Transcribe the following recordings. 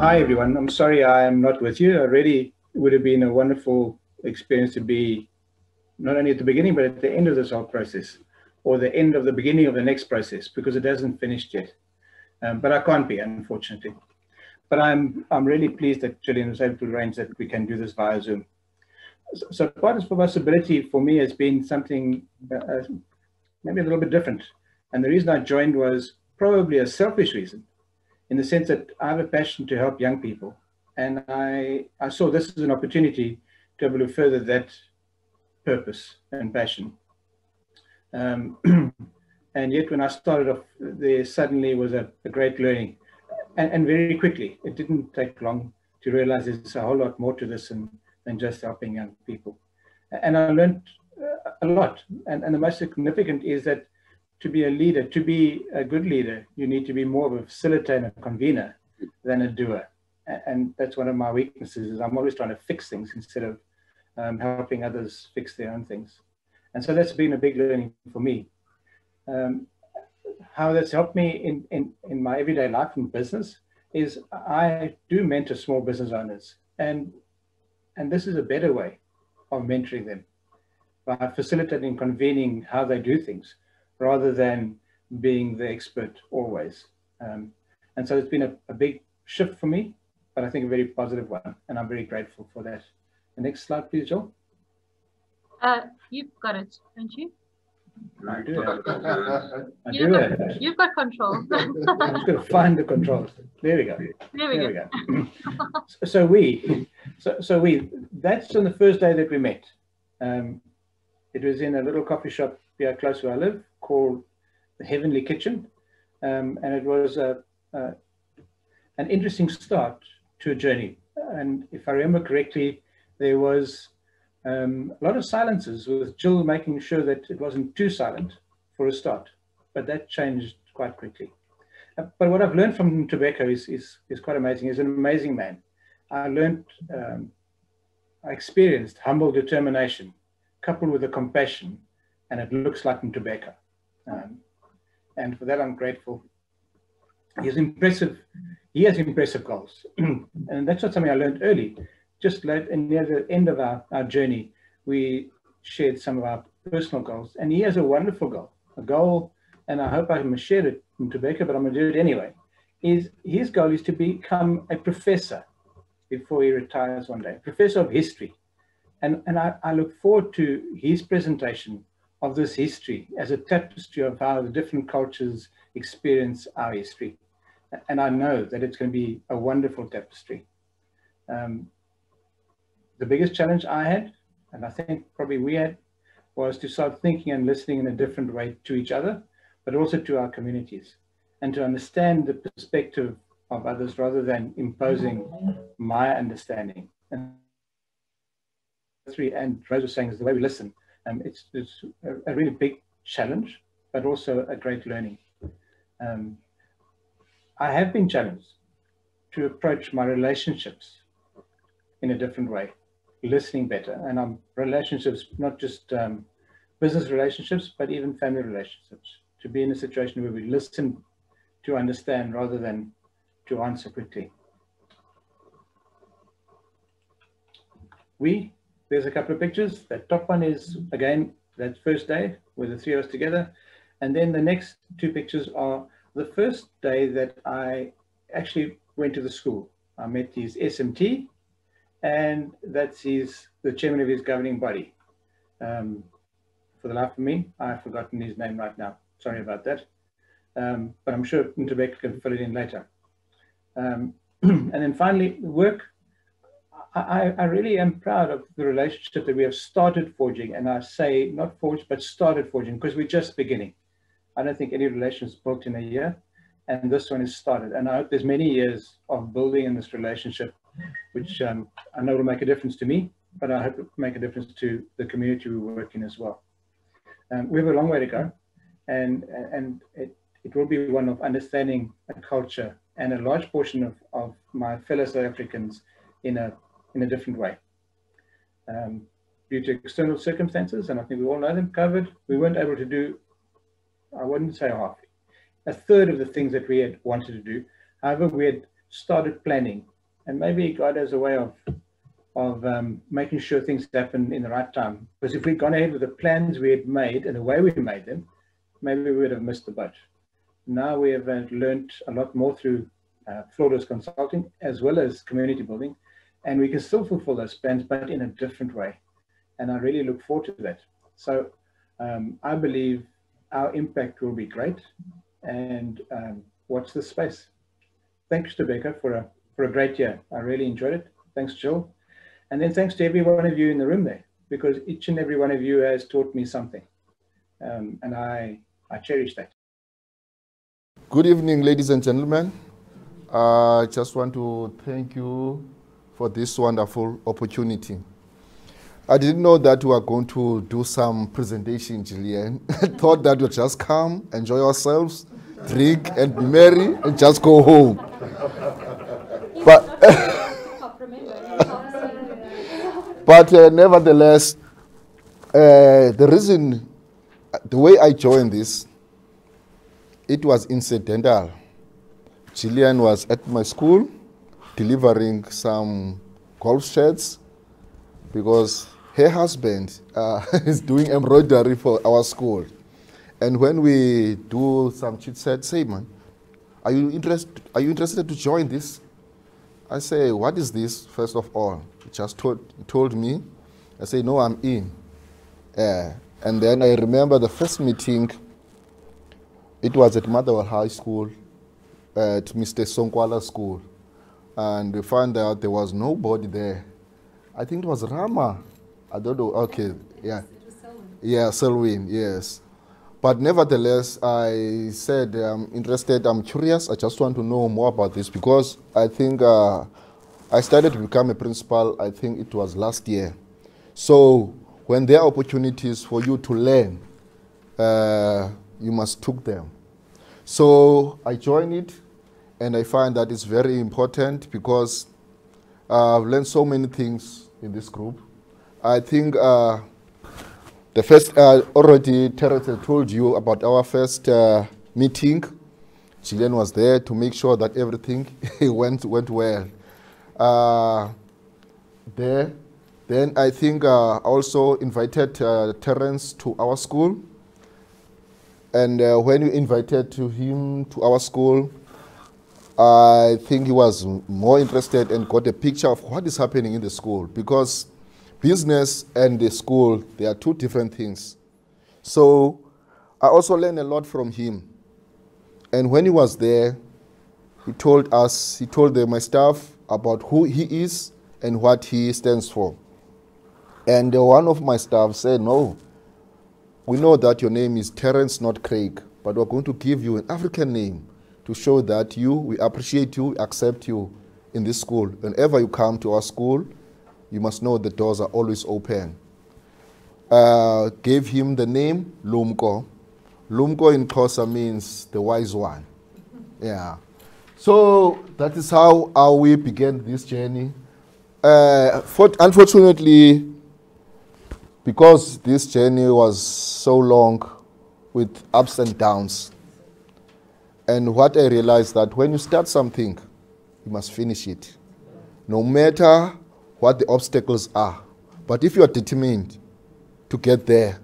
Hi, everyone. I'm sorry I am not with you. It really would have been a wonderful experience to be not only at the beginning, but at the end of this whole process, or the end of the beginning of the next process, because it hasn't finished yet. But I can't be, unfortunately. But I'm really pleased that Gillian was able to arrange that we can do this via Zoom. So part of possibility for me has been something maybe a little bit different. And the reason I joined was probably a selfish reason, in the sense that I have a passion to help young people. And I saw this as an opportunity to be able to further that purpose and passion. And yet when I started off, there suddenly was a great learning. And very quickly, it didn't take long to realize there's a whole lot more to this than just helping young people. And I learned a lot. And the most significant is that to be a leader, to be a good leader, you need to be more of a facilitator and a convener than a doer. And that's one of my weaknesses, is I'm always trying to fix things instead of helping others fix their own things. And so that's been a big learning for me. How that's helped me in my everyday life and business is I do mentor small business owners. And this is a better way of mentoring them, by facilitating, convening how they do things, rather than being the expert always. And so it's been a big shift for me, but I think a very positive one, and I'm very grateful for that. The next slide, please, Joel. You've got it, don't you? I do have it. You've got control. I'm just going to find the controls. There we go. There we go. So that's on the first day that we met. It was in a little coffee shop here close where I live, called the Heavenly Kitchen. And it was an interesting start to a journey. And if I remember correctly, there was a lot of silences, with Jill making sure that it wasn't too silent for a start. But that changed quite quickly. But what I've learned from Ntobeko is quite amazing. He's an amazing man. I experienced humble determination, coupled with a compassion, and it looks like Ntobeko. And for that, I'm grateful. He has impressive goals. And that's not something I learned early. Just near the end of our journey, we shared some of our personal goals. And he has a wonderful goal, and I hope I can share it in Ntobeko, but I'm going to do it anyway. His goal is to become a professor before he retires one day, professor of history. And I look forward to his presentation of this history as a tapestry of how the different cultures experience our history. And I know that it's going to be a wonderful tapestry. The biggest challenge I had, and I think probably we had, was to start thinking and listening in a different way to each other, but also to our communities, and to understand the perspective of others rather than imposing my understanding. And Rose was saying is the way we listen. It's a really big challenge, but also a great learning. I have been challenged to approach my relationships in a different way, listening better. And relationships, not just business relationships, but even family relationships, to be in a situation where we listen to understand rather than to answer quickly. There's a couple of pictures. That top one is, again, that first day with the three of us together. And then the next two pictures are the first day that I actually went to the school. I met his SMT, and that's the chairman of his governing body. For the life of me, I've forgotten his name right now. Sorry about that. But I'm sure Ntobeko can fill it in later. And then finally, work. I really am proud of the relationship that we have started forging, and I say not forged, but started forging, because we're just beginning. I don't think any relation is built in a year, and this one is started. And I hope there's many years of building in this relationship, which I know will make a difference to me, but I hope it will make a difference to the community we work in as well. We have a long way to go, and it will be one of understanding a culture and a large portion of my fellow South Africans in a different way. Due to external circumstances, and I think we all know them, COVID, we weren't able to do, I wouldn't say half, a third of the things that we had wanted to do. However, we had started planning And maybe God has a way of making sure things happen in the right time. Because if we'd gone ahead with the plans we had made and the way we made them, maybe we would have missed the boat. Now we have learned a lot more through flawless consulting as well as community building, and we can still fulfill those plans, but in a different way. And I really look forward to that. So I believe our impact will be great, and watch this space. Thanks to Becca for a great year. I really enjoyed it. Thanks, Jill. And then thanks to every one of you in the room there, because each and every one of you has taught me something. And I cherish that. Good evening, ladies and gentlemen. I just want to thank you for this wonderful opportunity. I didn't know that we were going to do some presentation, Gillian. I thought that we'd just come, enjoy ourselves, drink and be merry and just go home. But nevertheless, the reason, the way I joined this, it was incidental. Gillian was at my school delivering some golf shirts because her husband is doing embroidery for our school. And when we do some chit chat, say, man, are you interested to join this? I say, what is this, first of all? He just told me. I say, no, I'm in. And then I remember the first meeting, it was at Motherwell High School, at Mr. Sonkwala's school. And we found out there was nobody there. I think it was Rama. I don't know, okay, yeah. It was Selwyn. Yeah, Selwyn, yes. But nevertheless, I said, I'm interested, I'm curious, I just want to know more about this because I think I started to become a principal, I think it was last year. So when there are opportunities for you to learn, you must take them. So I joined it, and I find that it's very important because I've learned so many things in this group. I think the first, already Terence told you about our first meeting. Gillian was there to make sure that everything went well. Then I think also invited Terence to our school. And when you invited him to our school, I think he was more interested and got a picture of what is happening in the school, because business and the school, they are two different things. So I also learned a lot from him. And when he was there, he told my staff about who he is and what he stands for. And one of my staff said, no, we know that your name is Terence, not Craig, but we're going to give you an African name to show that we appreciate you, accept you in this school. Whenever you come to our school, you must know the doors are always open. Gave him the name Lumko. Lumko in Xhosa means the wise one. Yeah. So that is how we began this journey. Unfortunately, because this journey was so long with ups and downs, and what I realized that when you start something, you must finish it, no matter what the obstacles are. But if you are determined to get there,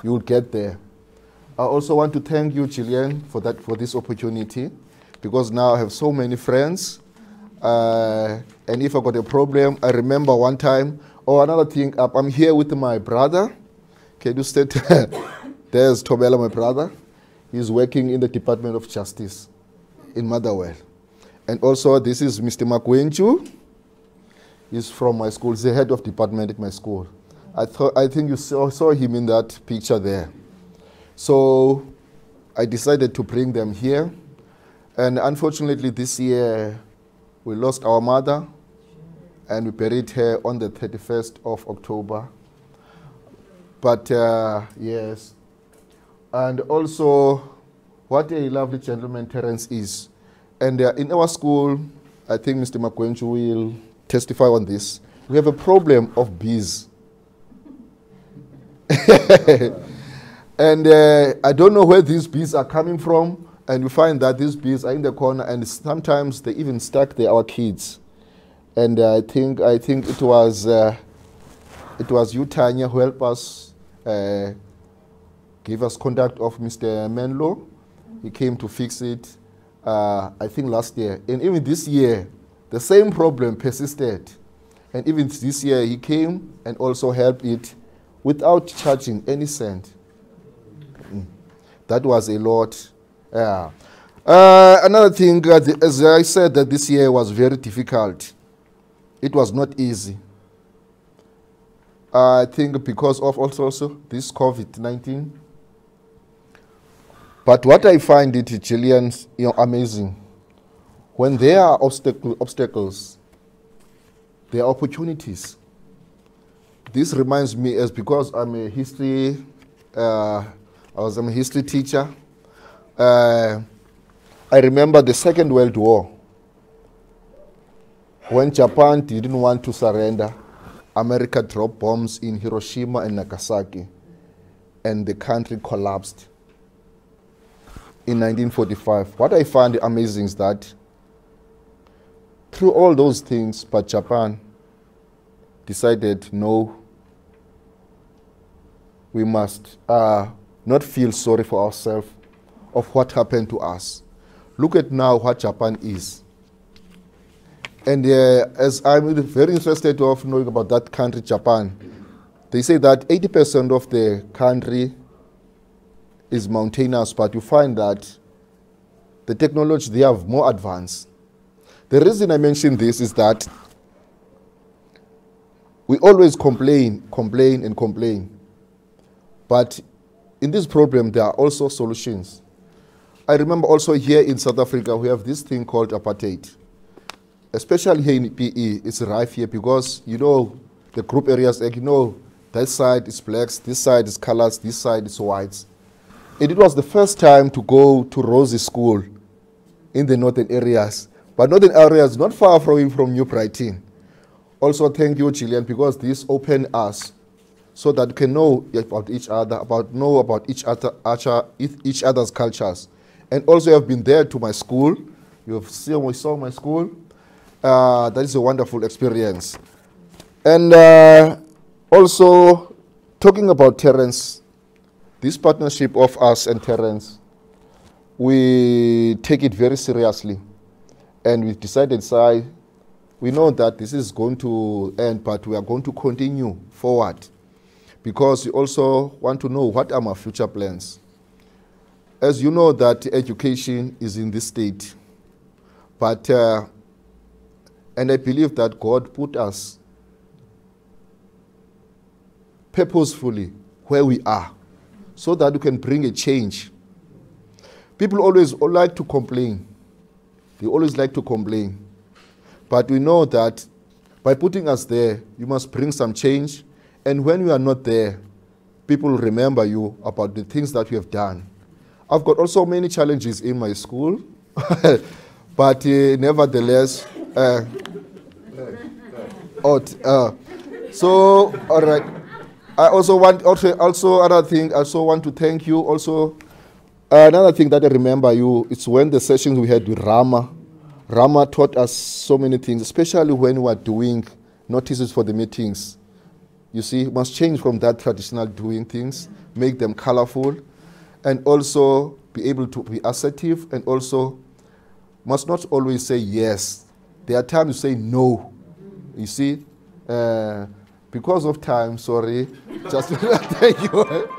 you will get there. I also want to thank you, Gillian, for this opportunity, because now I have so many friends. And if I got a problem, I remember one time, another thing, I'm here with my brother. Can you state? There's Tobela, my brother. He's working in the Department of Justice in Motherwell. And also, this is Mr. Enkwenkwezini. He's from my school. He's the head of department at my school. I think you saw him in that picture there. So I decided to bring them here. And unfortunately, this year, we lost our mother, and we buried her on the 31st of October. But yes, and also what a lovely gentleman Terence is. And in our school, I think Mr. Enkwenkwezini will testify on this. We have a problem of bees. And I don't know where these bees are coming from, and we find that these bees are in the corner, and sometimes they even stack our kids. And I think it was you, Tanya, who helped us, give us contact of Mr. Menlo. He came to fix it, I think last year. And even this year, the same problem persisted. And even this year, he came and also helped it without charging any cent. That was a lot. Yeah. Another thing, as I said, that this year was very difficult. It was not easy. I think because of also this COVID-19. But what I find it, Gillian, amazing. When there are obstacles, there are opportunities. This reminds me, as because I'm a history, I'm a history teacher. I remember the Second World War. When Japan didn't want to surrender, America dropped bombs in Hiroshima and Nagasaki, and the country collapsed in 1945. What I find amazing is that through all those things, but Japan decided, no, we must not feel sorry for ourselves of what happened to us. Look at now what Japan is. And as I'm very interested of knowing about that country, Japan, they say that 80% of the country is mountainous, but you find that the technology they have more advanced. The reason I mention this is that we always complain. But in this problem, there are also solutions. I remember also here in South Africa, we have this thing called apartheid. Especially here in PE, it's rife here because, the group areas, like, that side is blacks, this side is colors, this side is whites. And it was the first time to go to Rosie School in the northern areas. But northern areas not far from New Brighton. Also, thank you, Gillian, because this opened us so that we can know about each other, know about each other's cultures. And also, you have been there to my school. We saw my school. That is a wonderful experience. And also, talking about Terence, this partnership of us and Terence, we take it very seriously. And we decided, we know that this is going to end, but we are going to continue forward because we also want to know what are my future plans. As you know that education is in this state, but, and I believe that God put us purposefully where we are so that we can bring a change. People always like to complain. They always like to complain. But we know that by putting us there, you must bring some change. And when we are not there, people remember you about the things that you have done. I've got also many challenges in my school. But nevertheless, so, all right. I also want, also want to thank you. Also, another thing that I remember you, it's when the sessions we had with Rama. Rama taught us so many things, especially when we were doing notices for the meetings. You see, we must change from that traditional doing things, make them colorful, and also be able to be assertive, and also must not always say yes. There are times you say no. You see, because of time, sorry, just thank you.